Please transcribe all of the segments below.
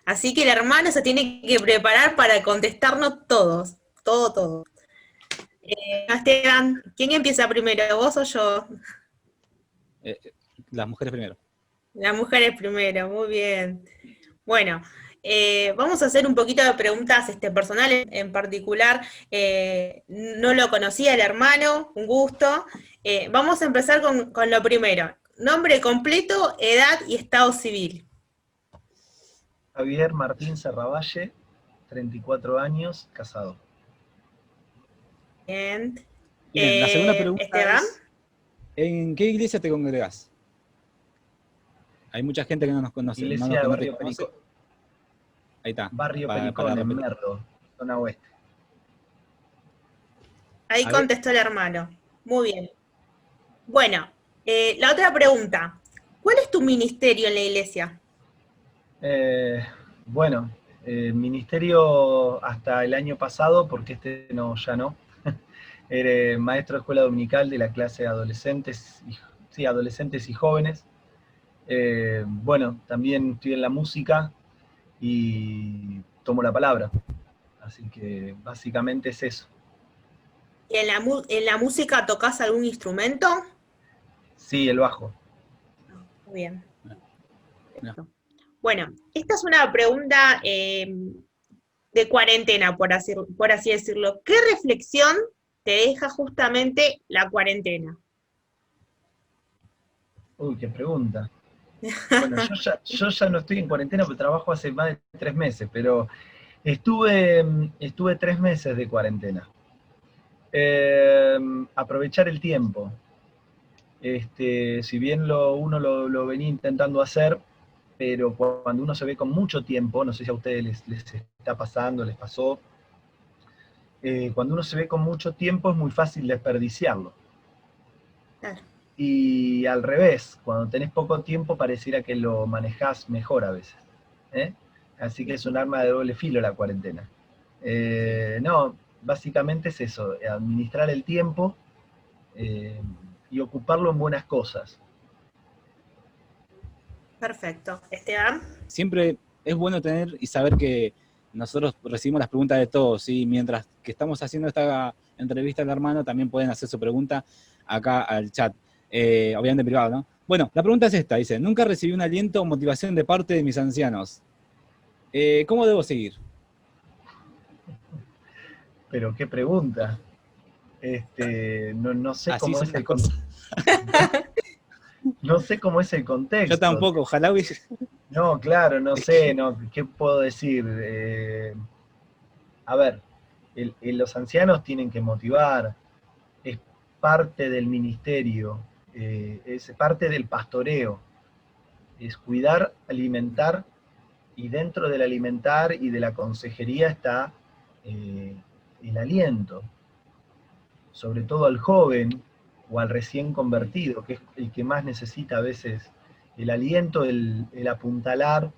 Así que el hermano se tiene que preparar para contestarnos todos, todo. Esteban, ¿quién empieza primero, vos o yo? Eh, las mujeres primero. Las mujeres primero, muy bien. Bueno, vamos a hacer un poquito de preguntas personales en particular. No lo conocía el hermano, un gusto. Vamos a empezar con lo primero. Nombre completo, edad y estado civil. Javier Martín Serravalle, 34 años, casado. Bien. Bien, la segunda pregunta Esteban. es, ¿en qué iglesia te congregás? Hay mucha gente que no nos conoce, Iglesia de no te Barrio conoce. Pericón. Ahí está, Barrio para Pericón, en repetir. Merlo, zona oeste. Ahí A ver, contestó el hermano. Muy bien. Bueno, la otra pregunta. ¿Cuál es tu ministerio en la iglesia? Bueno, ministerio hasta el año pasado, porque ya no. Era maestro de escuela dominical de la clase de adolescentes, adolescentes y jóvenes. Bueno, también estoy en la música y tomo la palabra. Así que básicamente es eso. ¿Y en la música tocas algún instrumento? Sí, el bajo. Muy bien. no. Bueno, esta es una pregunta de cuarentena, por así decirlo. ¿Qué reflexión te deja justamente la cuarentena? Uy, qué pregunta. Bueno, yo ya no estoy en cuarentena porque trabajo hace más de 3 meses, pero estuve 3 meses de cuarentena. Aprovechar el tiempo. Si bien uno lo venía intentando hacer, pero cuando uno se ve con mucho tiempo, no sé si a ustedes les está pasando, les pasó, cuando uno se ve con mucho tiempo es muy fácil desperdiciarlo. Claro. Y al revés, cuando tenés poco tiempo pareciera que lo manejás mejor a veces. ¿eh? Así que es un arma de doble filo la cuarentena. No, básicamente es eso, administrar el tiempo y ocuparlo en buenas cosas. Perfecto. Esteban. Siempre es bueno tener y saber que nosotros recibimos las preguntas de todos, y mientras que estamos haciendo esta entrevista al hermano, también pueden hacer su pregunta acá al chat, obviamente en privado, ¿no? Bueno, la pregunta es esta, dice, nunca recibí un aliento o motivación de parte de mis ancianos. ¿Cómo debo seguir? Pero qué pregunta. No sé Así cómo son es las cosas. no sé cómo es el Yo contexto. tampoco, ojalá hubiese... No, claro, no sé, no, ¿qué puedo decir? A ver, los ancianos tienen que motivar, es parte del ministerio, es parte del pastoreo, es cuidar, alimentar, y dentro del alimentar y de la consejería está el aliento, sobre todo al joven o al recién convertido, que es el que más necesita a veces el aliento, el apuntalar,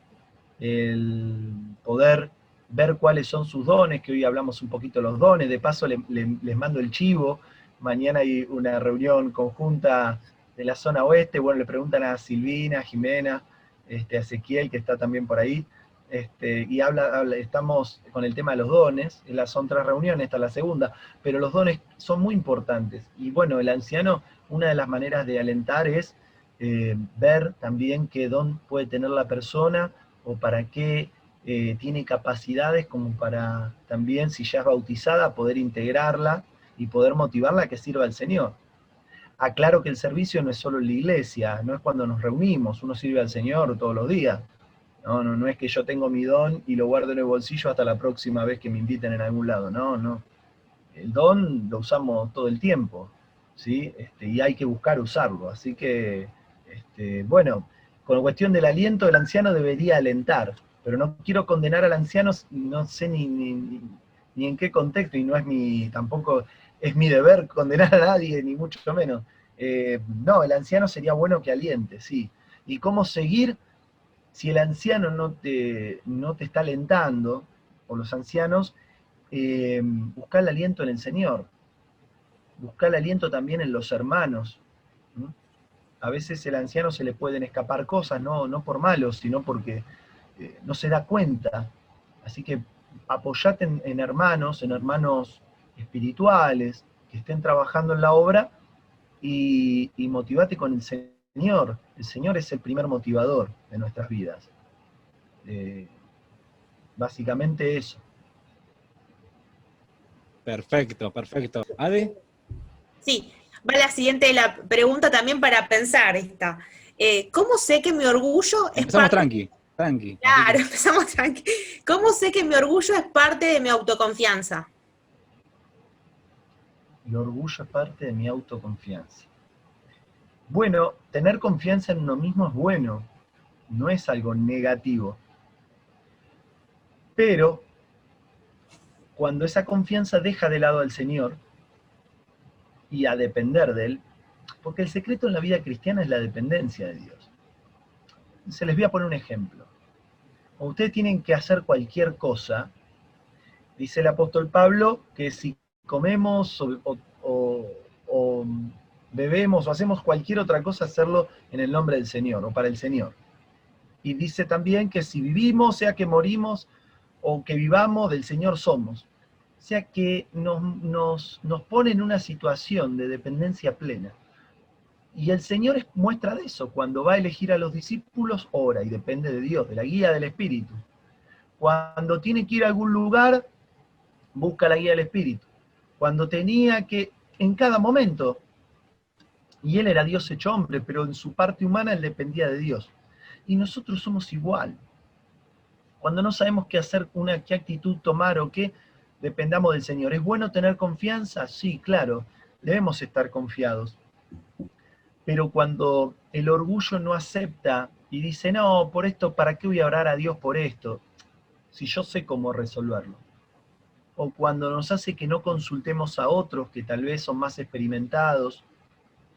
el poder ver cuáles son sus dones, que hoy hablamos un poquito de los dones, de paso les mando el chivo, mañana hay una reunión conjunta de la zona oeste, bueno, le preguntan a Silvina, a Jimena, a Ezequiel, que está también por ahí, y estamos con el tema de los dones, son 3 reuniones, esta es la segunda, pero los dones son muy importantes, y bueno, el anciano, una de las maneras de alentar es ver también qué don puede tener la persona, o para qué tiene capacidades como para también, si ya es bautizada, poder integrarla y poder motivarla a que sirva al Señor. Aclaro que el servicio no es solo en la iglesia, no es cuando nos reunimos, uno sirve al Señor todos los días. No es que yo tengo mi don y lo guardo en el bolsillo hasta la próxima vez que me inviten en algún lado. No. El don lo usamos todo el tiempo, ¿sí? Y hay que buscar usarlo. Así que, bueno, con cuestión del aliento, el anciano debería alentar, pero no quiero condenar al anciano, no sé ni en qué contexto, y no es tampoco es mi deber condenar a nadie, ni mucho menos. No, el anciano sería bueno que aliente, sí. ¿Y cómo seguir si el anciano no te está alentando, o los ancianos, buscar el aliento en el Señor, buscar el aliento también en los hermanos. ¿Mm? A veces al anciano se le pueden escapar cosas, no por malos, sino porque no se da cuenta. Así que apoyate en hermanos espirituales que estén trabajando en la obra y motivate con el Señor. El Señor es el primer motivador de nuestras vidas. Básicamente eso. Perfecto, perfecto. ¿Ade? Sí, va la siguiente la pregunta también para pensar esta. ¿Cómo sé que mi orgullo es Empezamos parte... tranqui, tranqui. Claro, empezamos tranqui. ¿Cómo sé que mi orgullo es parte de mi autoconfianza? El orgullo es parte de mi autoconfianza. Bueno, tener confianza en uno mismo es bueno, no es algo negativo. Pero cuando esa confianza deja de lado al Señor y a depender de Él, porque el secreto en la vida cristiana es la dependencia de Dios. Se les voy a poner un ejemplo. Cuando ustedes tienen que hacer cualquier cosa, dice el apóstol Pablo que si comemos o bebemos o hacemos cualquier otra cosa, hacerlo en el nombre del Señor o para el Señor. Y dice también que si vivimos, sea que morimos o que vivamos, del Señor somos. O sea que nos pone en una situación de dependencia plena. Y el Señor es muestra de eso. Cuando va a elegir a los discípulos, ora y depende de Dios, de la guía del Espíritu. Cuando tiene que ir a algún lugar, busca la guía del Espíritu. Cuando tenía que, en cada momento, y Él era Dios hecho hombre, pero en su parte humana Él dependía de Dios. Y nosotros somos igual. Cuando no sabemos qué hacer, qué actitud tomar o qué, dependamos del Señor. ¿Es bueno tener confianza? Sí, claro, debemos estar confiados. Pero cuando el orgullo no acepta y dice, no, por esto, ¿para qué voy a orar a Dios por esto? Si yo sé cómo resolverlo. O cuando nos hace que no consultemos a otros que tal vez son más experimentados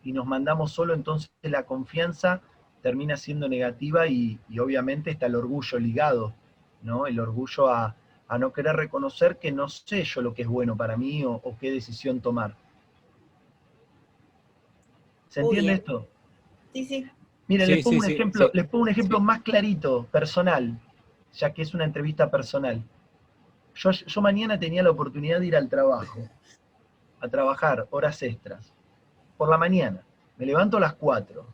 y nos mandamos solo, entonces la confianza termina siendo negativa y obviamente está el orgullo ligado, ¿no? El orgullo a no querer reconocer que no sé yo lo que es bueno para mí o qué decisión tomar. ¿Se Muy entiende bien. esto? Sí, sí. Miren, Sí, sí, sí, sí, les pongo un ejemplo sí. más clarito, personal, ya que es una entrevista personal. Yo mañana tenía la oportunidad de ir al trabajo, a trabajar horas extras, por la mañana. Me levanto a las 4.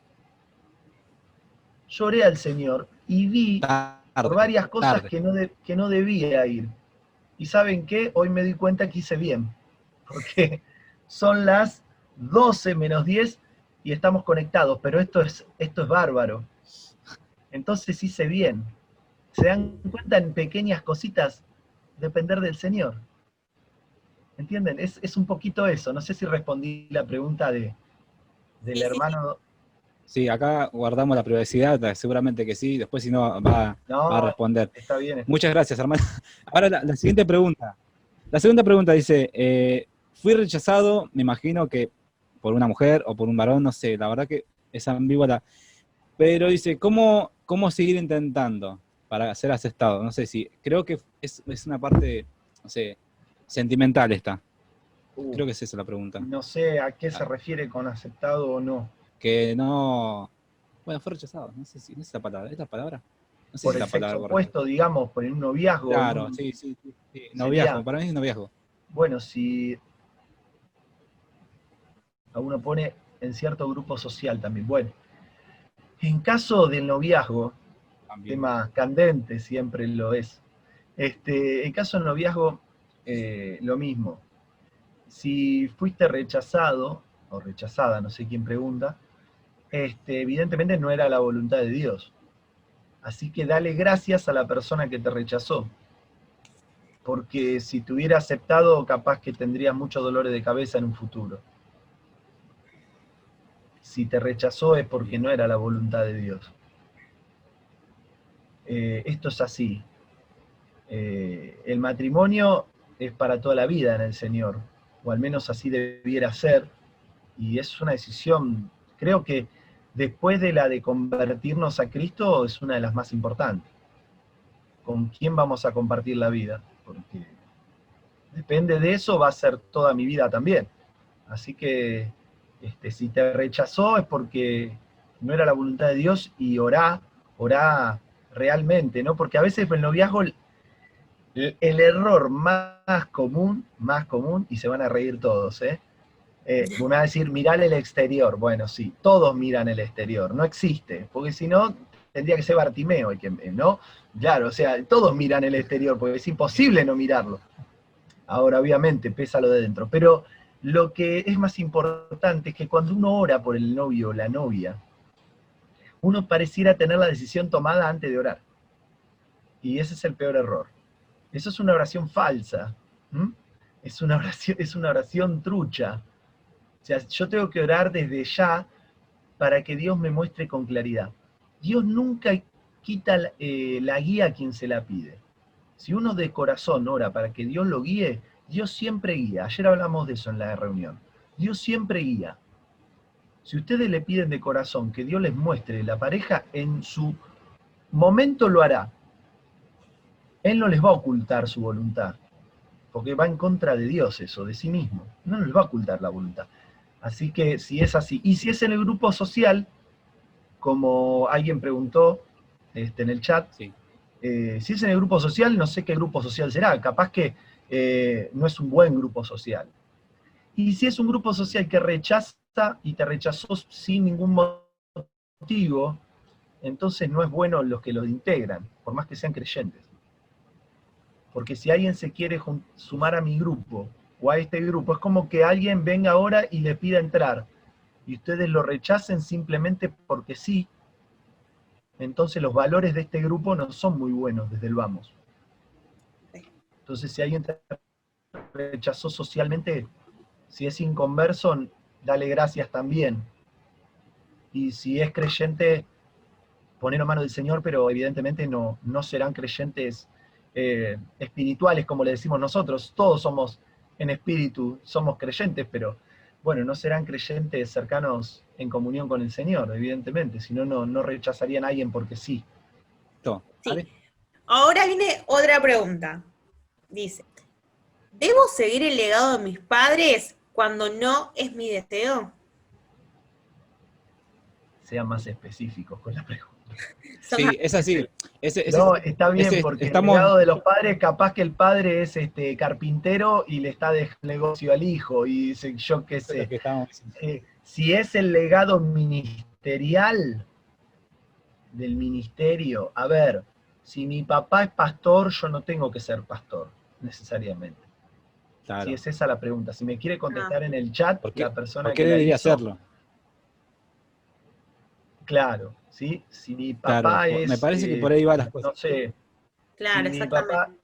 Lloré al Señor y vi por Tarde, varias cosas tarde. que no debía ir. ¿Y saben qué? Hoy me di cuenta que hice bien, porque son las 12 menos 10 y estamos conectados, pero esto es bárbaro. Entonces hice bien. ¿Se dan cuenta en pequeñas cositas depender del Señor? ¿Entienden? Es un poquito eso. No sé si respondí la pregunta del Sí, sí, sí. hermano. Sí, acá guardamos la privacidad, seguramente que sí, después si no va a No, responder. está bien. Muchas gracias, hermano. Ahora la siguiente pregunta. La segunda pregunta dice, fui rechazado, me imagino que por una mujer o por un varón, no sé, la verdad que es ambigua, pero dice, ¿cómo seguir intentando para ser aceptado? No sé si, creo que es una parte, no sé, sentimental esta. Uh, Creo que es esa la pregunta. no sé a qué se Ah, refiere con aceptado o no. que no, bueno, fue rechazado, no sé si no es la palabra, ¿es la palabra? No sé si Por es el la palabra sexo correcta. opuesto, digamos, por un noviazgo, Claro, sí, sí, sí, sí. Noviazgo, sería, para mí es noviazgo. bueno, si a uno pone en cierto grupo social también. Bueno, en caso del noviazgo, También. tema candente siempre lo es. En caso del noviazgo, lo mismo. Si fuiste rechazado, o rechazada, no sé quién pregunta, evidentemente no era la voluntad de Dios. Así que dale gracias a la persona que te rechazó. Porque si te hubiera aceptado, capaz que tendrías muchos dolores de cabeza en un futuro. Si te rechazó es porque Bien. no era la voluntad de Dios. Esto es así. El matrimonio es para toda la vida en el Señor, o al menos así debiera ser, y es una decisión, creo que después de la de convertirnos a Cristo, es una de las más importantes. ¿Con quién vamos a compartir la vida? Porque depende de eso, va a ser toda mi vida también. Así que si te rechazó es porque no era la voluntad de Dios y orá realmente, ¿no? Porque a veces el noviazgo, el error más común, y se van a reír todos, uno va a decir, mirar el exterior. Bueno, sí, todos miran el exterior, no existe, porque si no, tendría que ser Bartimeo, ¿no? Claro, o sea, todos miran el exterior, porque es imposible no mirarlo. Ahora, obviamente, pesa lo de dentro, pero lo que es más importante es que cuando uno ora por el novio o la novia, uno pareciera tener la decisión tomada antes de orar. Y ese es el peor error. Eso es una oración falsa. Es una oración trucha. O sea, yo tengo que orar desde ya para que Dios me muestre con claridad. Dios nunca quita la guía a quien se la pide. Si uno de corazón ora para que Dios lo guíe, Dios siempre guía. Ayer hablamos de eso en la reunión. Dios siempre guía. Si ustedes le piden de corazón que Dios les muestre la pareja, en su momento lo hará. Él no les va a ocultar su voluntad, porque va en contra de Dios eso, de sí mismo. No les va a ocultar la voluntad. Así que si es así, y si es en el grupo social, como alguien preguntó en el chat, Sí. Si es en el grupo social, no sé qué grupo social será, capaz que no es un buen grupo social. Y si es un grupo social que rechaza y te rechazó sin ningún motivo, entonces no es bueno los que los integran, por más que sean creyentes. Porque si alguien se quiere sumar a mi grupo o a este grupo, es como que alguien venga ahora y le pida entrar, y ustedes lo rechacen simplemente porque sí, entonces los valores de este grupo no son muy buenos desde el vamos. Entonces si alguien te rechazó socialmente, si es inconverso, dale gracias también. Y si es creyente, poner a mano del Señor, pero evidentemente no serán creyentes espirituales como le decimos nosotros. Todos somos en espíritu, somos creyentes, pero bueno, no serán creyentes cercanos en comunión con el Señor, evidentemente, si no, no rechazarían a alguien porque sí. Sí. Ahora viene otra pregunta. Dice, ¿debo seguir el legado de mis padres cuando no es mi deseo? Sean más específicos con la pregunta. Sí, es así. No, está bien, porque el legado de los padres, capaz que el padre es carpintero y le está dejando el negocio al hijo, y dice, yo qué sé. Si es el legado ministerial del ministerio, a ver, si mi papá es pastor, yo no tengo que ser pastor, necesariamente. Claro. Si es esa la pregunta. Si me quiere contestar en el chat, la persona que debería la hizo, hacerlo? Claro, ¿sí? Si mi papá claro, es... me parece que por ahí va las cosas. No sé. Claro, si exactamente.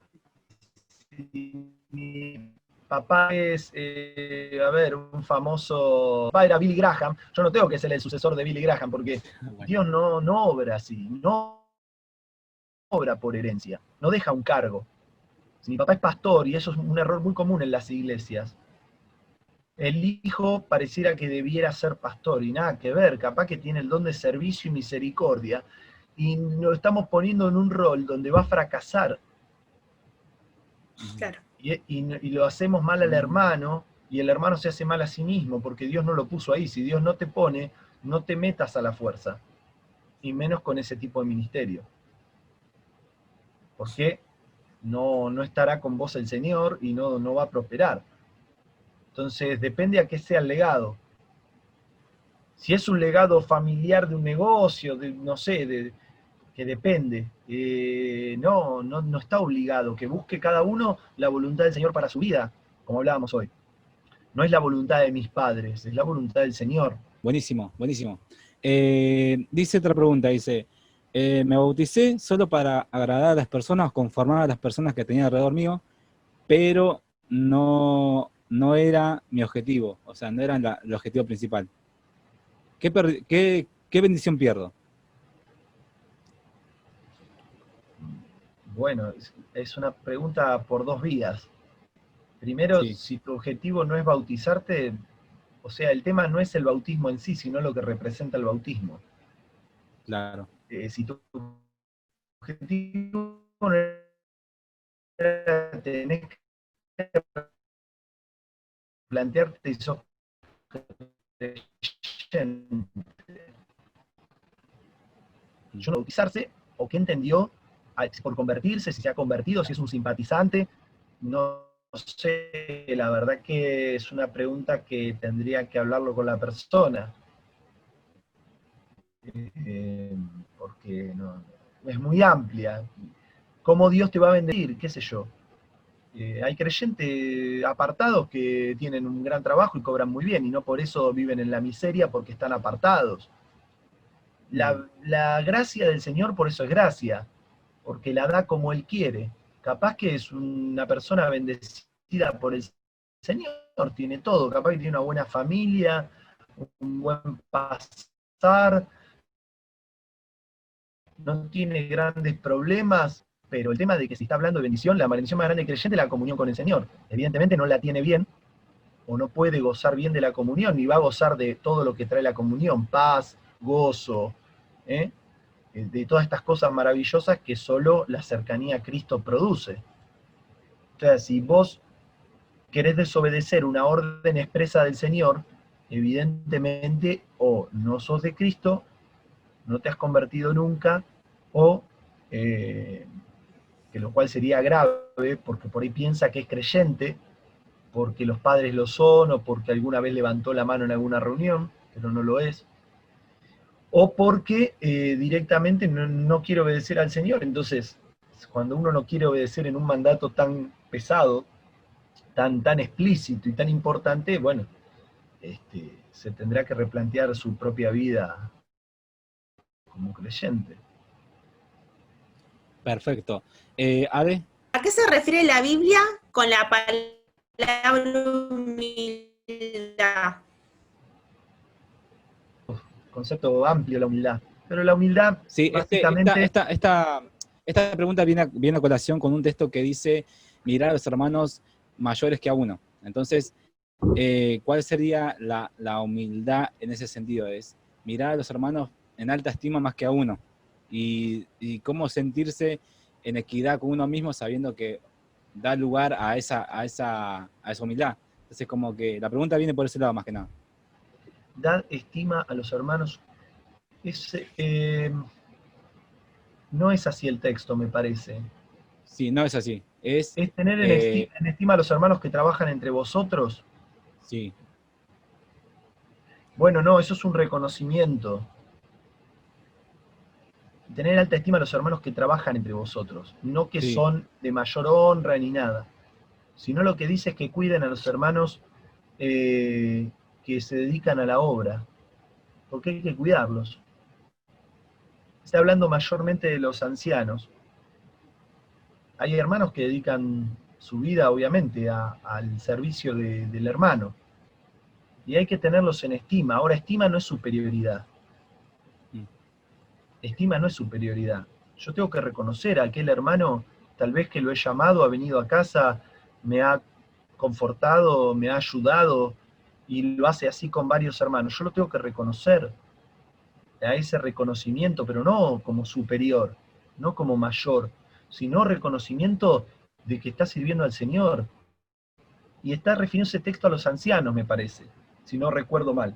Mi papá es, a ver, un famoso... Papá era Billy Graham. Yo no tengo que ser el sucesor de Billy Graham, porque Dios no obra así. No obra por herencia. No deja un cargo. Si mi papá es pastor, y eso es un error muy común en las iglesias, el hijo pareciera que debiera ser pastor, y nada que ver, capaz que tiene el don de servicio y misericordia, y lo estamos poniendo en un rol donde va a fracasar. Claro. Y lo hacemos mal al hermano, y el hermano se hace mal a sí mismo, porque Dios no lo puso ahí. Si Dios no te pone, no te metas a la fuerza, y menos con ese tipo de ministerio. Porque no estará con vos el Señor, y no va a prosperar. Entonces, depende a qué sea el legado. Si es un legado familiar de un negocio, no sé, que depende, no está obligado, que busque cada uno la voluntad del Señor para su vida, como hablábamos hoy. No es la voluntad de mis padres, es la voluntad del Señor. Buenísimo, buenísimo. Dice otra pregunta, dice, me bauticé solo para agradar a las personas, conformar a las personas que tenía alrededor mío, pero no era mi objetivo, o sea, no era el objetivo principal. ¿Qué bendición pierdo? Bueno, es una pregunta por dos vías. Primero, sí. Si tu objetivo no es bautizarte, o sea, el tema no es el bautismo en sí, sino lo que representa el bautismo. Claro. Si tu objetivo no era, tenés que plantearte y sos creyente. Yo no bautizarse, o qué entendió por convertirse, si se ha convertido, si es un simpatizante. No sé, la verdad que es una pregunta que tendría que hablarlo con la persona, porque es muy amplia. ¿Cómo Dios te va a bendecir? ¿Qué sé yo? Hay creyentes apartados que tienen un gran trabajo y cobran muy bien, y no por eso viven en la miseria porque están apartados. La gracia del Señor por eso es gracia, porque la da como Él quiere. Capaz que es una persona bendecida por el Señor, tiene todo, capaz que tiene una buena familia, un buen pasar, no tiene grandes problemas, pero el tema de que si está hablando de bendición, la bendición más grande del creyente es la comunión con el Señor. Evidentemente no la tiene bien, o no puede gozar bien de la comunión, ni va a gozar de todo lo que trae la comunión, paz, gozo, de todas estas cosas maravillosas que solo la cercanía a Cristo produce. O sea, si vos querés desobedecer una orden expresa del Señor, evidentemente o no sos de Cristo, no te has convertido nunca, o que lo cual sería grave, porque por ahí piensa que es creyente, porque los padres lo son, o porque alguna vez levantó la mano en alguna reunión, pero no lo es, o porque directamente no quiere obedecer al Señor. Entonces, cuando uno no quiere obedecer en un mandato tan pesado, tan explícito y tan importante, bueno, se tendrá que replantear su propia vida como creyente. Perfecto. Ade, ¿A qué se refiere la Biblia con la palabra humildad? Concepto amplio la humildad. Pero la humildad, sí, básicamente, esta pregunta viene a colación con un texto que dice, mirar a los hermanos mayores que a uno. Entonces, ¿cuál sería la humildad en ese sentido? Es mirar a los hermanos en alta estima más que a uno. Y cómo sentirse en equidad con uno mismo sabiendo que da lugar a esa humildad. Entonces, como que la pregunta viene por ese lado más que nada. dar estima a los hermanos. No es así el texto, me parece. Sí, no es así. Es tener Eh, en estima a los hermanos que trabajan entre vosotros. sí, Bueno, no, eso es un reconocimiento. Tener alta estima a los hermanos que trabajan entre vosotros, no que sí. son de mayor honra ni nada, sino lo que dice es que cuiden a los hermanos que se dedican a la obra, porque hay que cuidarlos. Está hablando mayormente de los ancianos. Hay hermanos que dedican su vida, obviamente, al servicio del hermano, y hay que tenerlos en estima. Ahora, estima no es superioridad. Estima no es superioridad. Yo tengo que reconocer a aquel hermano, tal vez que lo he llamado, ha venido a casa, me ha confortado, me ha ayudado, y lo hace así con varios hermanos. Yo lo tengo que reconocer, a ese reconocimiento, pero no como superior, no como mayor, sino reconocimiento de que está sirviendo al Señor. Y está refiriendo ese texto a los ancianos, me parece, si no recuerdo mal.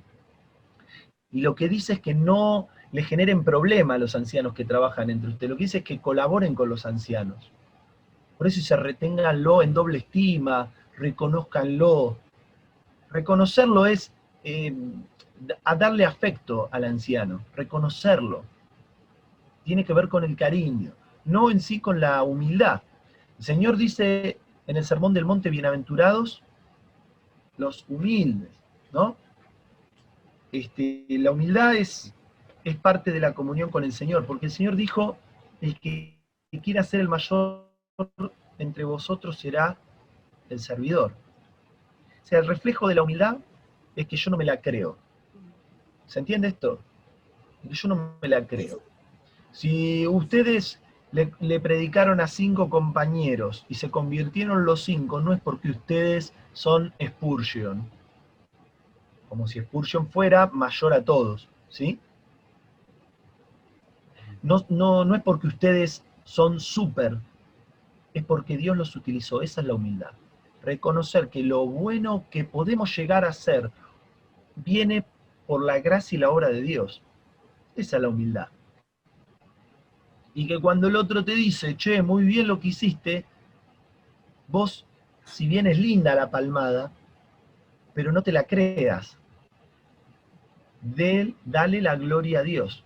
Y lo que dice es que no le generen problema a los ancianos que trabajan entre ustedes. Lo que dice es que colaboren con los ancianos. Por eso dice, reténganlo en doble estima, reconózcanlo. Reconocerlo es a darle afecto al anciano, reconocerlo. Tiene que ver con el cariño, no en sí con la humildad. El Señor dice en el Sermón del Monte, bienaventurados los humildes, ¿no? La humildad es parte de la comunión con el Señor, porque el Señor dijo, el que quiera ser el mayor entre vosotros será el servidor. O sea, el reflejo de la humildad es que yo no me la creo. ¿Se entiende esto? Yo no me la creo. Si ustedes le predicaron a 5 compañeros y se convirtieron los 5, no es porque ustedes son Spurgeon, como si Spurgeon fuera mayor a todos, ¿sí? No es porque ustedes son súper, es porque Dios los utilizó. Esa es la humildad. Reconocer que lo bueno que podemos llegar a ser viene por la gracia y la obra de Dios. Esa es la humildad. Y que cuando el otro te dice, che, muy bien lo que hiciste, vos, si bien es linda la palmada, pero no te la creas. Dale la gloria a Dios.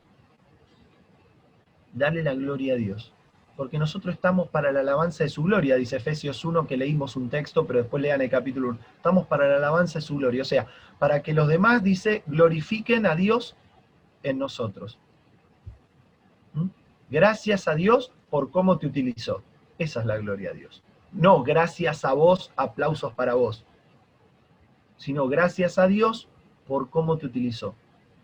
Dale la gloria a Dios. Porque nosotros estamos para la alabanza de su gloria, dice Efesios 1, que leímos un texto, pero después lean el capítulo 1. Estamos para la alabanza de su gloria, o sea, para que los demás, dice, glorifiquen a Dios en nosotros. ¿Mm? Gracias a Dios por cómo te utilizó. Esa es la gloria a Dios. No gracias a vos, aplausos para vos, sino gracias a Dios por cómo te utilizó.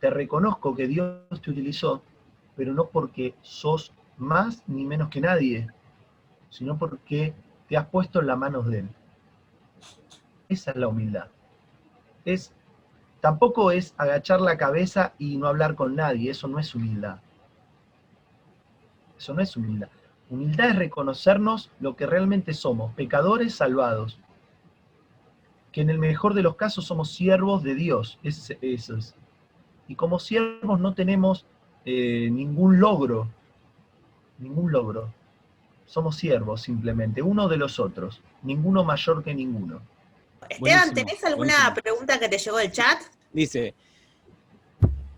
Te reconozco que Dios te utilizó, pero no porque sos más ni menos que nadie, sino porque te has puesto en las manos de Él. Esa es la humildad. Tampoco es agachar la cabeza y no hablar con nadie, eso no es humildad. Eso no es humildad. Humildad es reconocernos lo que realmente somos, pecadores salvados, que en el mejor de los casos somos siervos de Dios. Eso es. Y como siervos no tenemos ningún logro. Somos siervos simplemente, uno de los otros, ninguno mayor que ninguno. Esteban, ¿tenés alguna pregunta que te llegó del chat? Dice,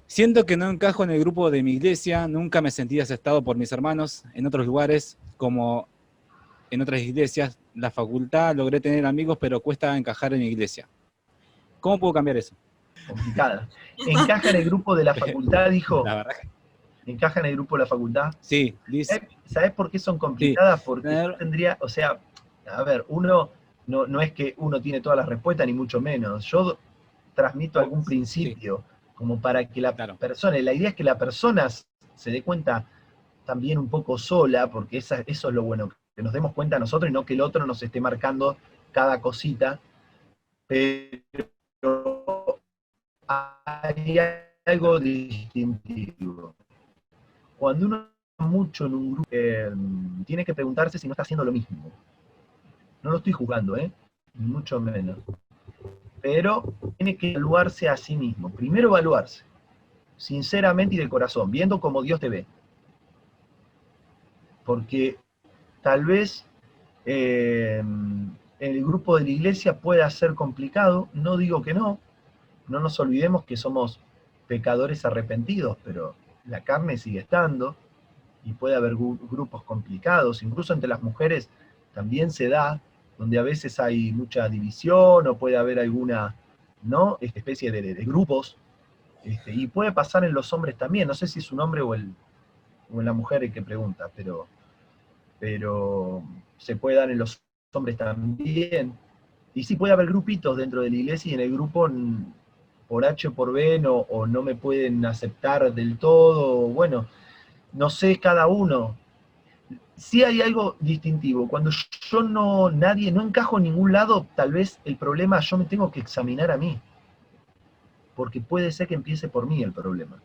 siento que no encajo en el grupo de mi iglesia, nunca me sentí aceptado por mis hermanos en otros lugares, como en otras iglesias. La facultad logré tener amigos, pero cuesta encajar en mi iglesia. ¿Cómo puedo cambiar eso? Complicada. ¿Encaja en el grupo de la facultad, dijo? La verdad. ¿Encaja en el grupo de la facultad? Sí, dice. ¿Sabés por qué son complicadas? Sí. Porque tendría, o sea, a ver, uno no es que uno tiene todas las respuestas, ni mucho menos. Yo transmito algún principio, como para que la persona, la idea es que la persona se dé cuenta también un poco sola, porque eso es lo bueno, que nos demos cuenta nosotros y no que el otro nos esté marcando cada cosita, pero hay algo distintivo. Cuando uno está mucho en un grupo, tiene que preguntarse si no está haciendo lo mismo. No lo estoy juzgando, ni mucho menos. Pero tiene que evaluarse a sí mismo. Primero evaluarse, sinceramente y de corazón, viendo cómo Dios te ve. Porque tal vez en el grupo de la iglesia pueda ser complicado, no digo que no nos olvidemos que somos pecadores arrepentidos, pero la carne sigue estando, y puede haber grupos complicados, incluso entre las mujeres también se da, donde a veces hay mucha división, o puede haber alguna, ¿no?, especie de grupos, y puede pasar en los hombres también, no sé si es un hombre o en la mujer el que pregunta, pero se puede dar en los hombres también, y sí puede haber grupitos dentro de la iglesia, y en el grupo por H o por B o no me pueden aceptar del todo, bueno, no sé, cada uno. Sí hay algo distintivo, cuando yo no encajo en ningún lado, tal vez el problema yo me tengo que examinar a mí, porque puede ser que empiece por mí el problema.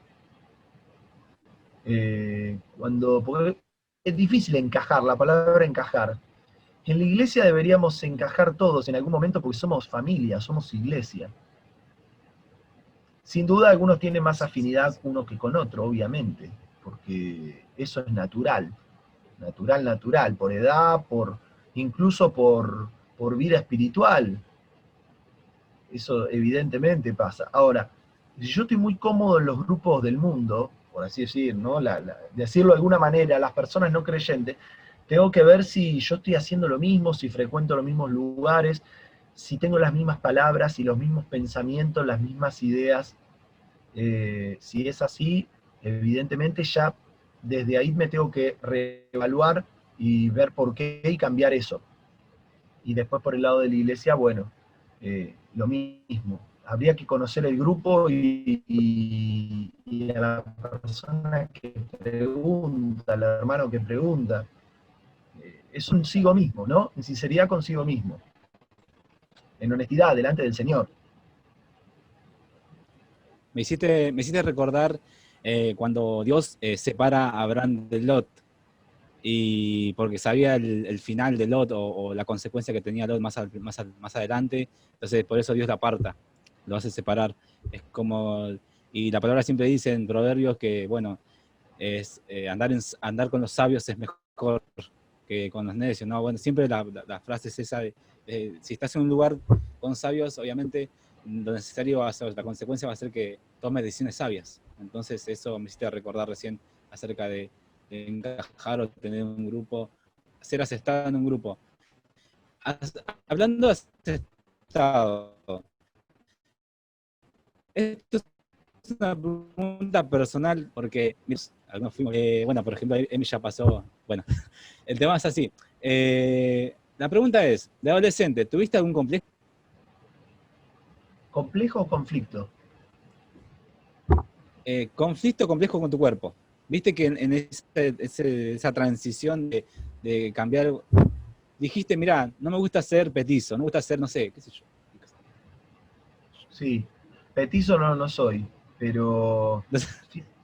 Porque es difícil encajar, la palabra encajar. En la iglesia deberíamos encajar todos en algún momento porque somos familia, somos iglesia. Sin duda algunos tienen más afinidad uno que con otro, obviamente, porque eso es natural, por edad, incluso por vida espiritual. Eso evidentemente pasa. Ahora, si yo estoy muy cómodo en los grupos del mundo, por así decir, ¿no? Decirlo de alguna manera, las personas no creyentes, tengo que ver si yo estoy haciendo lo mismo, si frecuento los mismos lugares, si tengo las mismas palabras y los mismos pensamientos, las mismas ideas. Si es así, evidentemente ya desde ahí me tengo que reevaluar y ver por qué y cambiar eso. Y después por el lado de la iglesia, bueno, lo mismo. Habría que conocer el grupo y a la persona que pregunta, al hermano que pregunta. Es consigo mismo, ¿no? En sinceridad consigo mismo. En honestidad, delante del Señor. Me hiciste recordar cuando Dios separa a Abraham de Lot, y porque sabía el final de Lot o la consecuencia que tenía Lot más adelante, entonces por eso Dios la aparta, lo hace separar. Es como, y la palabra siempre dice en Proverbios que, bueno, es andar con los sabios es mejor que con los necios, ¿no? Bueno, siempre la frase es esa de si estás en un lugar con sabios, obviamente lo necesario va a ser, la consecuencia va a ser que tomes decisiones sabias. Entonces eso me hiciste recordar recién acerca de encajar o tener un grupo, ser aceptado en un grupo. Hablando de aceptado, esto es una pregunta personal porque algunos fuimos, bueno, por ejemplo, Emi ya pasó, bueno, el tema es así. La pregunta es, de adolescente, ¿tuviste algún complejo? ¿Complejo o conflicto? Conflicto complejo con tu cuerpo. Viste que en esa transición de cambiar, dijiste, mirá, no me gusta ser petizo, no me gusta ser, no sé, qué sé yo. Sí, petizo no soy, pero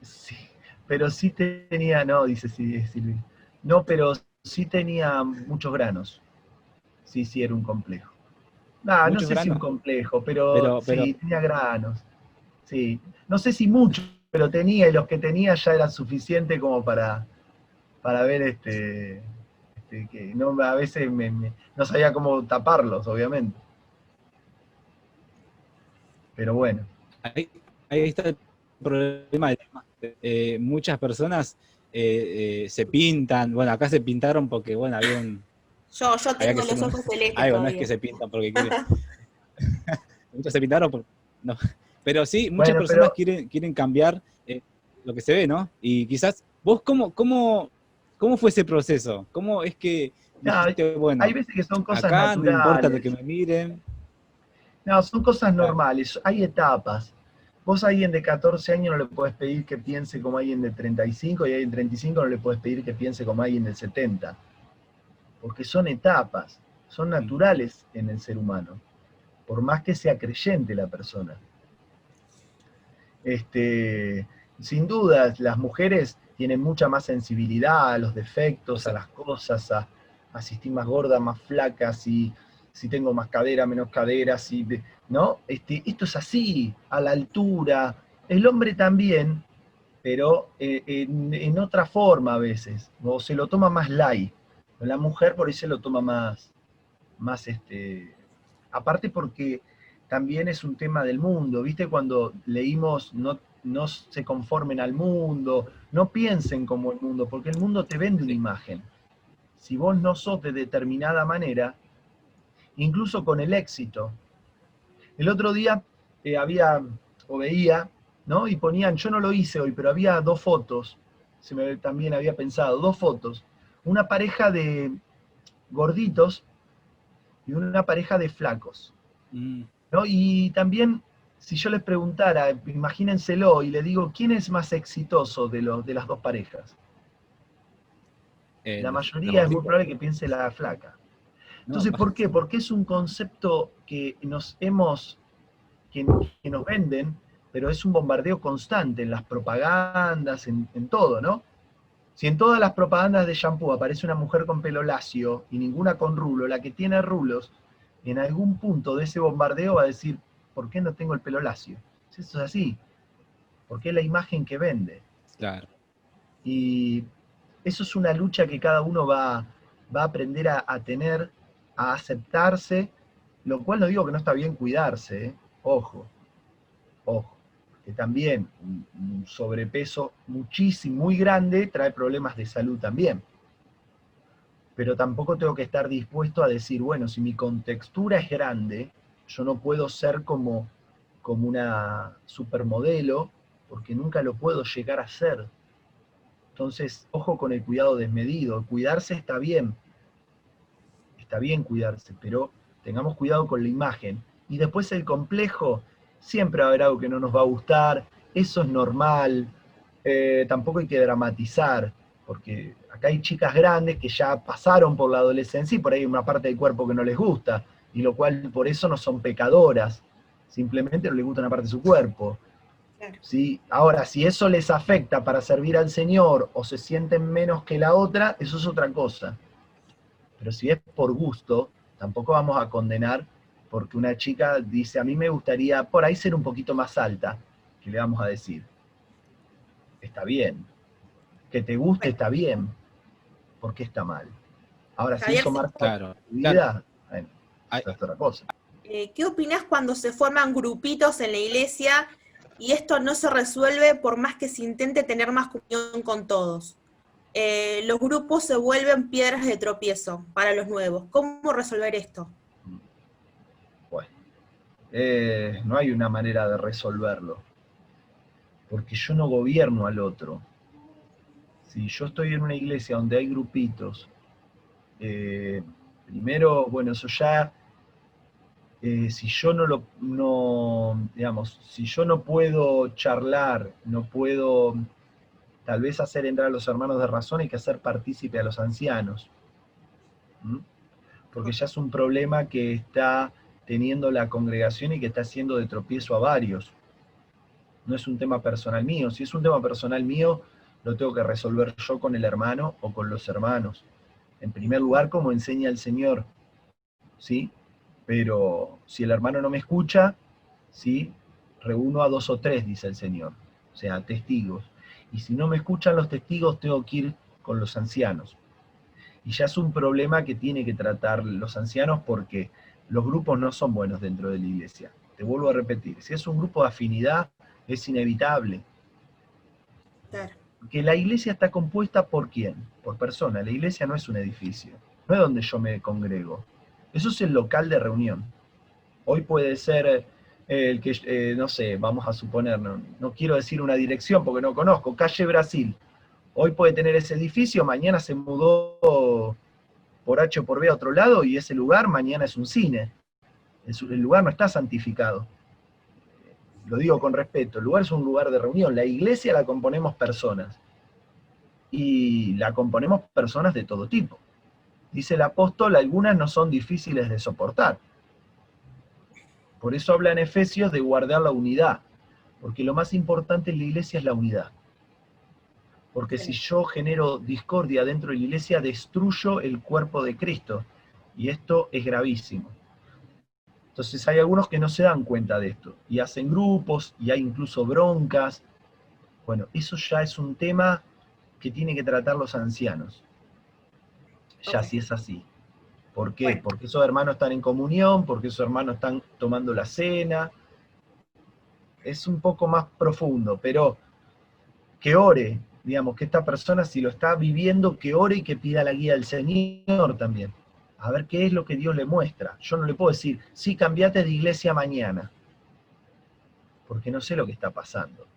sí, pero sí tenía, no, dice Silvia. No, pero sí tenía muchos granos. Sí, era un complejo. No Muchos sé si un granos, complejo, pero pero sí, tenía granos. Sí, no sé si mucho, pero tenía, y los que tenía ya era suficiente como para ver que no, a veces no sabía cómo taparlos, obviamente. Pero bueno. ahí, ahí está el problema. Muchas personas se pintan, bueno, acá se pintaron porque, bueno, Yo había que tengo ser los ojos celestes algo, no es que todavía. se pintan porque quieren, muchos se pintaron por, no. Pero sí, muchas Bueno, personas pero quieren cambiar lo que se ve, ¿no? Y quizás, vos, ¿cómo fue ese proceso? ¿Cómo es que no, dijiste, hay bueno, veces que son cosas acá no importa lo que naturales. me miren? No, son cosas Claro, normales, hay etapas. Vos a alguien de 14 años no le podés pedir que piense como alguien de 35 y a alguien de 35 no le podés pedir que piense como alguien de 70, porque son etapas, son naturales en el ser humano, por más que sea creyente la persona. Este, Sin duda, las mujeres tienen mucha más sensibilidad a los o defectos, a sea, las cosas, a si estoy más gorda, más flaca, si tengo más cadera, menos cadera, ¿no? Esto es así, a la altura. El hombre también, pero en otra forma a veces, o se lo toma más light. La mujer por ahí se lo toma más. Aparte porque también es un tema del mundo, ¿viste? Cuando leímos no se conformen al mundo, no piensen como el mundo, porque el mundo te vende una sí. imagen. Si vos no sos de determinada manera, incluso con el éxito. El otro día había, o veía, ¿no? Y ponían, yo no lo hice hoy, pero había dos fotos, también había pensado, dos fotos, una pareja de gorditos y una pareja de flacos. Mm, ¿No? Y también, si yo les preguntara, imagínenselo, y le digo, ¿quién es más exitoso de las dos parejas? La los mayoría es muy gorditos, probable que piense la flaca. no, Entonces, ¿por qué? Porque es un concepto que nos venden, pero es un bombardeo constante en las propagandas, en todo, ¿no? Si en todas las propagandas de shampoo aparece una mujer con pelo lacio y ninguna con rulo, la que tiene rulos, en algún punto de ese bombardeo va a decir, ¿por qué no tengo el pelo lacio? Si eso es así, porque es la imagen que vende. claro. Y eso es una lucha que cada uno va a aprender a tener, a aceptarse, lo cual no digo que no está bien cuidarse, ¿eh? Ojo, ojo, que también un sobrepeso muchísimo, muy grande, trae problemas de salud también. Pero tampoco tengo que estar dispuesto a decir, bueno, si mi contextura es grande, yo no puedo ser como una supermodelo, porque nunca lo puedo llegar a ser. Entonces, ojo con el cuidado desmedido. Cuidarse está bien cuidarse, pero tengamos cuidado con la imagen. Y después el complejo, siempre va a haber algo que no nos va a gustar, eso es normal, tampoco hay que dramatizar, porque acá hay chicas grandes que ya pasaron por la adolescencia y por ahí hay una parte del cuerpo que no les gusta, y lo cual por eso no son pecadoras, simplemente no les gusta una parte de su cuerpo. Claro. ¿Sí? Ahora, si eso les afecta para servir al Señor o se sienten menos que la otra, eso es otra cosa. Pero si es por gusto, tampoco vamos a condenar porque una chica dice, a mí me gustaría por ahí ser un poquito más alta, que le vamos a decir. Está bien, Que te guste está bien, ¿por qué está mal? Ahora, si Javier, eso marca Claro, tu vida, bueno, Ay, eso es otra cosa. ¿qué opinás cuando se forman grupitos en la iglesia y esto no se resuelve por más que se intente tener más comunión con todos? Los grupos se vuelven piedras de tropiezo para los nuevos. ¿Cómo resolver esto? Bueno, no hay una manera de resolverlo, porque yo no gobierno al otro. Si yo estoy en una iglesia donde hay grupitos, primero, bueno, eso ya, si yo digamos, si yo no puedo charlar, no puedo tal vez hacer entrar a los hermanos de razón, hay que hacer partícipe a los ancianos. ¿Mm? Porque ya es un problema que está teniendo la congregación y que está haciendo de tropiezo a varios. No es un tema personal mío. Si es un tema personal mío, lo tengo que resolver yo con el hermano o con los hermanos. En primer lugar, como enseña el Señor, ¿sí? Pero si el hermano no me escucha, ¿sí? Reúno a 2 o 3, dice el Señor, o sea, testigos. Y si no me escuchan los testigos, tengo que ir con los ancianos. Y ya es un problema que tiene que tratar los ancianos porque los grupos no son buenos dentro de la iglesia. Te vuelvo a repetir, si es un grupo de afinidad, es inevitable. Claro. Porque la iglesia está compuesta por quién? Por personas. La iglesia no es un edificio, no es donde yo me congrego. Eso es el local de reunión. Hoy puede ser el que, no sé, vamos a suponer, no quiero decir una dirección porque no conozco, calle Brasil. Hoy puede tener ese edificio, mañana se mudó por H o por B a otro lado y ese lugar mañana es un cine. El lugar no está santificado. Lo digo con respeto, el lugar es un lugar de reunión. La iglesia la componemos personas. Y la componemos personas de todo tipo. Dice el apóstol, algunas no son difíciles de soportar. Por eso habla en Efesios de guardar la unidad. Porque lo más importante en la iglesia es la unidad. Porque si yo genero discordia dentro de la iglesia, destruyo el cuerpo de Cristo. Y esto es gravísimo. Entonces hay algunos que no se dan cuenta de esto. Y hacen grupos, y hay incluso broncas. Bueno, eso ya es un tema que tienen que tratar los ancianos. Ya si es así. ¿Por qué? Bueno. Porque esos hermanos están en comunión, porque esos hermanos están tomando la cena. Es un poco más profundo, pero que ore, digamos, que esta persona, si lo está viviendo, que ore y que pida la guía del Señor también. A ver qué es lo que Dios le muestra. Yo no le puedo decir, sí, cambiate de iglesia mañana, porque no sé lo que está pasando.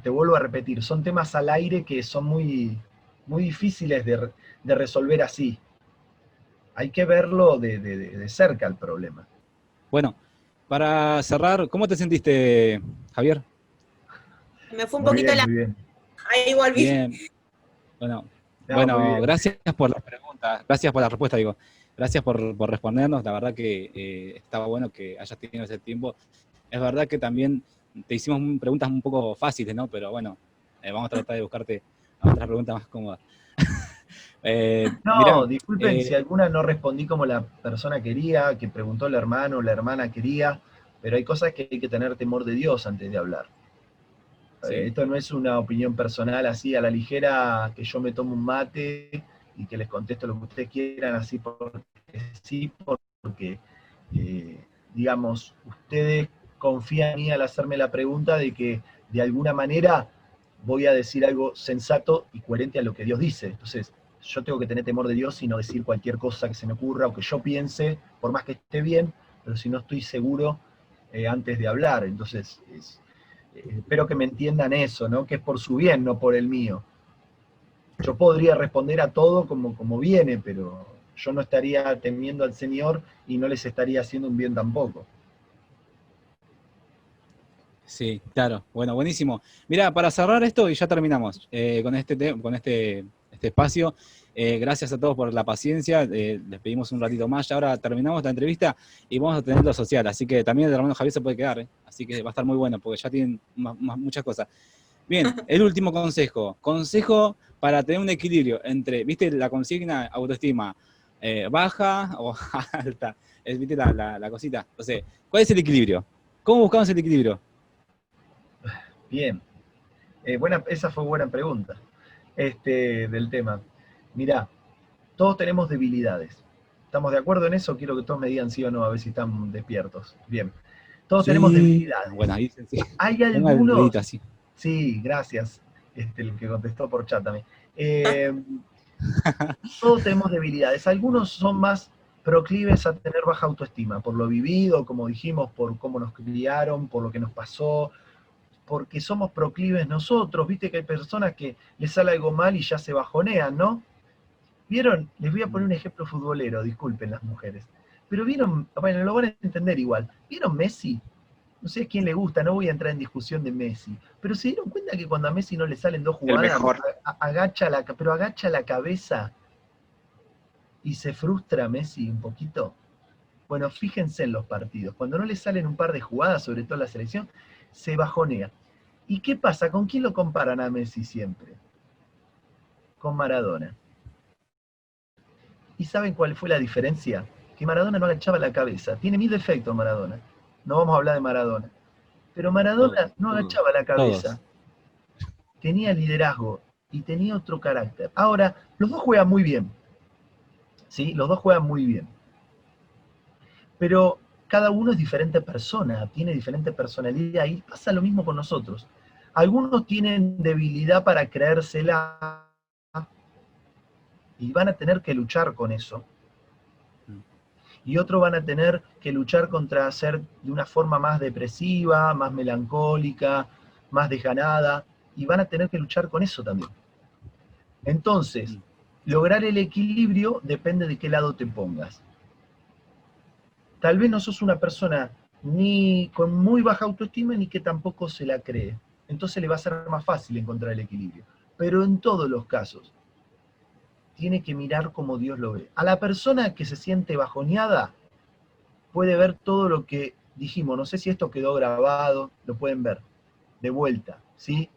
Te vuelvo a repetir, son temas al aire que son muy, muy difíciles de resolver así. Hay que verlo de cerca el problema. bueno, para cerrar, ¿cómo te sentiste, Javier? Me fue un Muy poquito bien, muy bien. Ahí volví. Bien, bueno, No, muy bien. gracias por la pregunta, gracias por la respuesta, digo. Gracias por respondernos, la verdad que estaba bueno que hayas tenido ese tiempo. Es verdad que también te hicimos preguntas un poco fáciles, ¿no? Pero bueno, vamos a tratar de buscarte otra pregunta más cómoda. No, Mirá, disculpen si alguna no respondí como la persona quería, que preguntó el hermano o la hermana quería, pero hay cosas que hay que tener temor de Dios antes de hablar. sí. Esto no es una opinión personal así a la ligera, que yo me tomo un mate y que les contesto lo que ustedes quieran, así porque sí, porque, digamos, ustedes confían en mí al hacerme la pregunta de que de alguna manera voy a decir algo sensato y coherente a lo que Dios dice. Entonces, yo tengo que tener temor de Dios y no decir cualquier cosa que se me ocurra o que yo piense, por más que esté bien, pero si no estoy seguro antes de hablar. Entonces, espero que me entiendan eso, ¿no? Que es por su bien, no por el mío. Yo podría responder a todo como viene, pero yo no estaría temiendo al Señor y no les estaría haciendo un bien tampoco. Sí, claro. Bueno, buenísimo. Mira, para cerrar esto y ya terminamos con este espacio. Gracias a todos por la paciencia. Les pedimos un ratito más. Ya ahora terminamos la entrevista y vamos a tener lo social. Así que también el hermano Javier se puede quedar. Así que va a estar muy bueno porque ya tienen muchas cosas. Bien, el último consejo. Consejo para tener un equilibrio entre, ¿viste la consigna autoestima baja o alta? ¿Viste la cosita? ¿Cuál es el equilibrio? ¿Cómo buscamos el equilibrio? Bien. Esa fue buena pregunta del tema. Mirá, todos tenemos debilidades. ¿Estamos de acuerdo en eso? Quiero que todos me digan sí o no, a ver si están despiertos. Bien. Todos tenemos Sí. debilidades. Bueno, ahí sí. Hay Ponga el dedito algunos... así. Sí, gracias. El que contestó por chat también. Todos tenemos debilidades. Algunos son más proclives a tener baja autoestima, por lo vivido, como dijimos, por cómo nos criaron, por lo que nos pasó, porque somos proclives nosotros. Viste que hay personas que les sale algo mal y ya se bajonean, ¿no? ¿Vieron? Les voy a poner un ejemplo futbolero, disculpen las mujeres. Pero vieron, bueno, lo van a entender igual. ¿Vieron Messi? No sé a quién le gusta, no voy a entrar en discusión de Messi. Pero se dieron cuenta que cuando a Messi no le salen dos El jugadas, mejor. agacha la cabeza y se frustra Messi un poquito. Bueno, fíjense en los partidos. Cuando no le salen un par de jugadas, sobre todo la selección, se bajonea. ¿Y qué pasa? ¿Con quién lo comparan a Messi siempre? Con Maradona. ¿Y saben cuál fue la diferencia? Que Maradona no agachaba la cabeza. Tiene 1000 defectos Maradona. No vamos a hablar de Maradona. Pero Maradona no agachaba la cabeza. Tenía liderazgo y tenía otro carácter. Ahora, los dos juegan muy bien. ¿Sí? Los dos juegan muy bien. Pero cada uno es diferente persona, tiene diferente personalidad y pasa lo mismo con nosotros. Algunos tienen debilidad para creérsela y van a tener que luchar con eso. Y otros van a tener que luchar contra ser de una forma más depresiva, más melancólica, más desganada, y van a tener que luchar con eso también. Entonces, lograr el equilibrio depende de qué lado te pongas. Tal vez no sos una persona ni con muy baja autoestima ni que tampoco se la cree. Entonces le va a ser más fácil encontrar el equilibrio. Pero en todos los casos, tiene que mirar como Dios lo ve. A la persona que se siente bajoneada, puede ver todo lo que dijimos. No sé si esto quedó grabado, lo pueden ver de vuelta, ¿sí?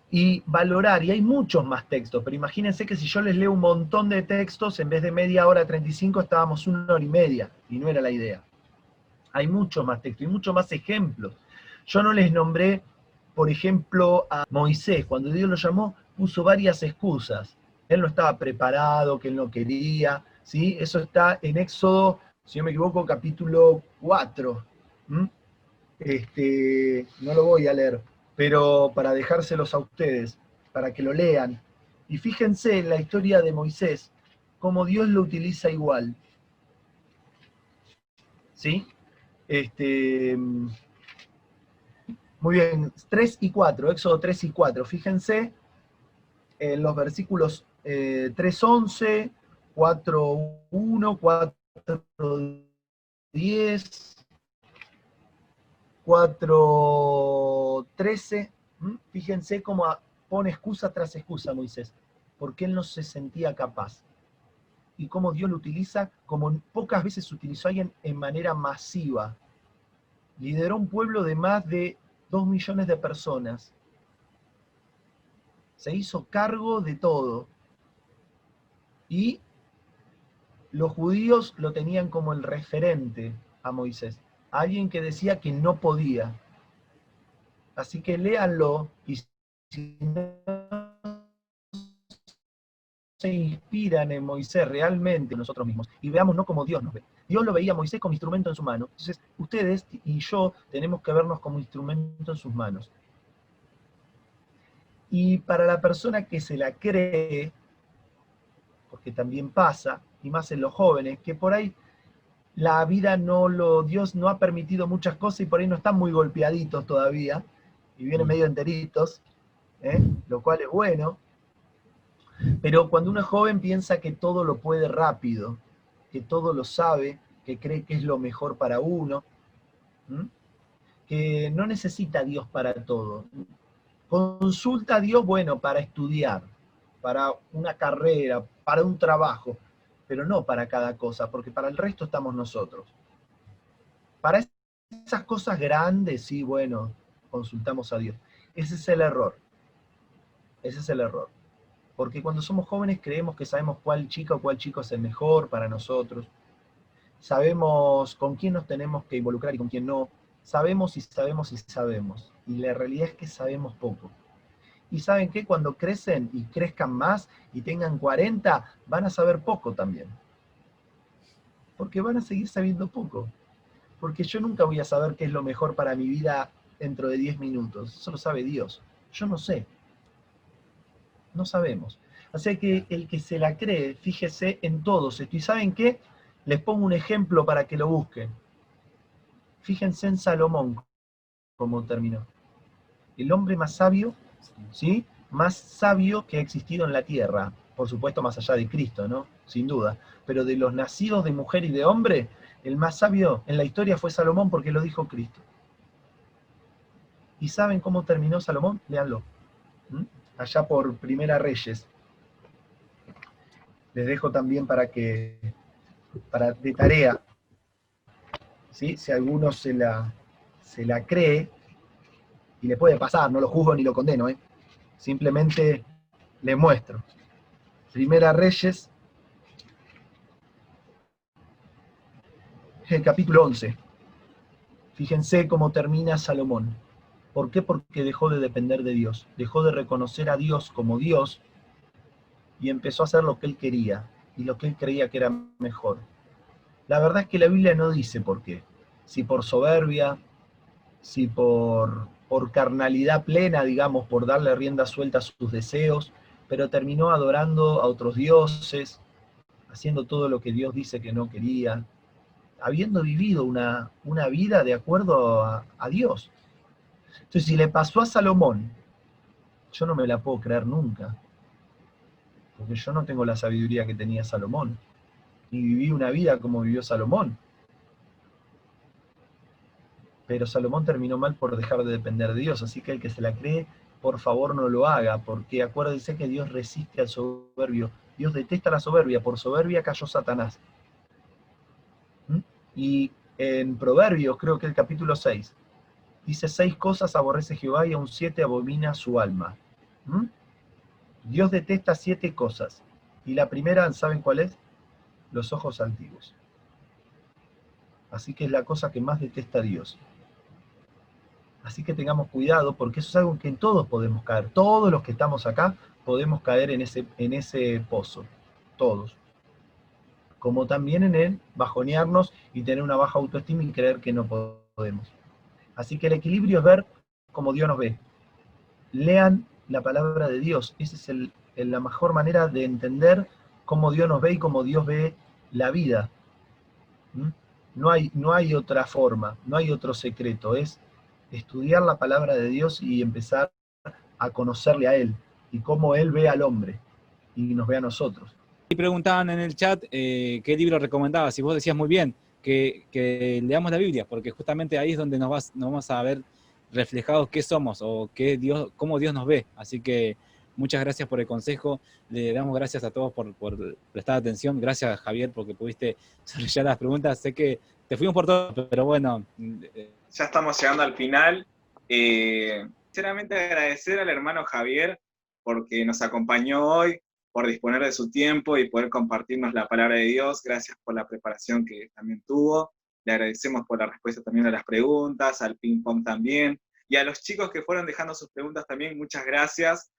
Y valorar, y hay muchos más textos, pero imagínense que si yo les leo un montón de textos, en vez de media hora 35, estábamos 1 hora y media, y no era la idea. Hay muchos más textos y muchos más ejemplos. Yo no les nombré, por ejemplo, a Moisés, cuando Dios lo llamó, puso varias excusas. Él no estaba preparado, que él no quería, ¿sí? Eso está en Éxodo, si no me equivoco, capítulo 4. No lo voy a leer, pero para dejárselos a ustedes, para que lo lean. Y fíjense en la historia de Moisés, cómo Dios lo utiliza igual. ¿Sí? Muy bien, 3 y 4, Éxodo 3 y 4. Fíjense en los versículos 3:11, 4:1, 4:10, 4:13. Fíjense cómo pone excusa tras excusa Moisés, porque él no se sentía capaz. Y cómo Dios lo utiliza, como pocas veces utilizó a alguien en manera masiva. Lideró un pueblo de más de 2 millones de personas. Se hizo cargo de todo. Y los judíos lo tenían como el referente a Moisés. Alguien que decía que no podía. Así que léanlo y si no se inspiran en Moisés realmente nosotros mismos y veamos no como Dios nos ve. Dios lo veía a Moisés como instrumento en su mano. Entonces, ustedes y yo tenemos que vernos como instrumento en sus manos. Y para la persona que se la cree, porque también pasa, y más en los jóvenes, que por ahí la vida Dios no ha permitido muchas cosas y por ahí no están muy golpeaditos todavía, y vienen medio enteritos, lo cual es bueno. Pero cuando uno es joven piensa que todo lo puede rápido, que todo lo sabe, que cree que es lo mejor para uno, que no necesita a Dios para todo. Consulta a Dios, bueno, para estudiar, para una carrera, para un trabajo, pero no para cada cosa, porque para el resto estamos nosotros. Para esas cosas grandes, sí, bueno, consultamos a Dios. Ese es el error. Ese es el error. Porque cuando somos jóvenes creemos que sabemos cuál chica o cuál chico es el mejor para nosotros. Sabemos con quién nos tenemos que involucrar y con quién no. sabemos y sabemos y sabemos. Y la realidad es que sabemos poco. Y ¿saben qué? Cuando crecen y crezcan más y tengan 40, van a saber poco también. Porque van a seguir sabiendo poco. Porque yo nunca voy a saber qué es lo mejor para mi vida dentro de 10 minutos. Eso lo sabe Dios. Yo no sé. No sabemos. Así que el que se la cree, fíjese en todos esto. ¿Y saben qué? Les pongo un ejemplo para que lo busquen. Fíjense en Salomón, cómo terminó. El hombre más sabio, ¿sí? Más sabio que ha existido en la tierra. Por supuesto, más allá de Cristo, ¿no? Sin duda. Pero de los nacidos de mujer y de hombre, el más sabio en la historia fue Salomón porque lo dijo Cristo. ¿Y saben cómo terminó Salomón? Léanlo. Allá por Primera Reyes. Les dejo también de tarea, ¿sí? Si alguno se la cree, y le puede pasar, no lo juzgo ni lo condeno, simplemente le muestro. Primera Reyes, el capítulo 11. Fíjense cómo termina Salomón. ¿Por qué? Porque dejó de depender de Dios, dejó de reconocer a Dios como Dios y empezó a hacer lo que él quería y lo que él creía que era mejor. La verdad es que la Biblia no dice por qué. Si por soberbia, si por carnalidad plena, digamos, por darle rienda suelta a sus deseos, pero terminó adorando a otros dioses, haciendo todo lo que Dios dice que no quería, habiendo vivido una vida de acuerdo a Dios. Entonces, si le pasó a Salomón, yo no me la puedo creer nunca, porque yo no tengo la sabiduría que tenía Salomón, ni viví una vida como vivió Salomón. Pero Salomón terminó mal por dejar de depender de Dios, así que el que se la cree, por favor no lo haga, porque acuérdense que Dios resiste al soberbio, Dios detesta la soberbia, por soberbia cayó Satanás. Y en Proverbios, creo que el capítulo 6, dice 6 cosas aborrece Jehová y aún 7 abomina su alma. Dios detesta 7 cosas, y la primera, ¿saben cuál es? Los ojos altivos. Así que es la cosa que más detesta Dios. Así que tengamos cuidado, porque eso es algo en que todos podemos caer. Todos los que estamos acá podemos caer en ese pozo. Todos. Como también en el bajonearnos y tener una baja autoestima y creer que no podemos. Así que el equilibrio es ver cómo Dios nos ve. Lean la palabra de Dios. Esa es la mejor manera de entender cómo Dios nos ve y cómo Dios ve la vida. No hay otra forma, no hay otro secreto. Es estudiar la palabra de Dios y empezar a conocerle a Él y cómo Él ve al hombre y nos ve a nosotros. Y preguntaban en el chat qué libro recomendabas, y vos decías muy bien que leamos la Biblia, porque justamente ahí es donde nos vamos a ver reflejados qué somos o cómo Dios nos ve. Así que muchas gracias por el consejo, le damos gracias a todos por prestar atención. Gracias, Javier, porque pudiste solucionar las preguntas. Sé que te fuimos por todo, pero bueno. Ya estamos llegando al final. Sinceramente agradecer al hermano Javier porque nos acompañó hoy, por disponer de su tiempo y poder compartirnos la palabra de Dios. Gracias por la preparación que también tuvo. Le agradecemos por la respuesta también a las preguntas, al ping pong también. Y a los chicos que fueron dejando sus preguntas también, muchas gracias.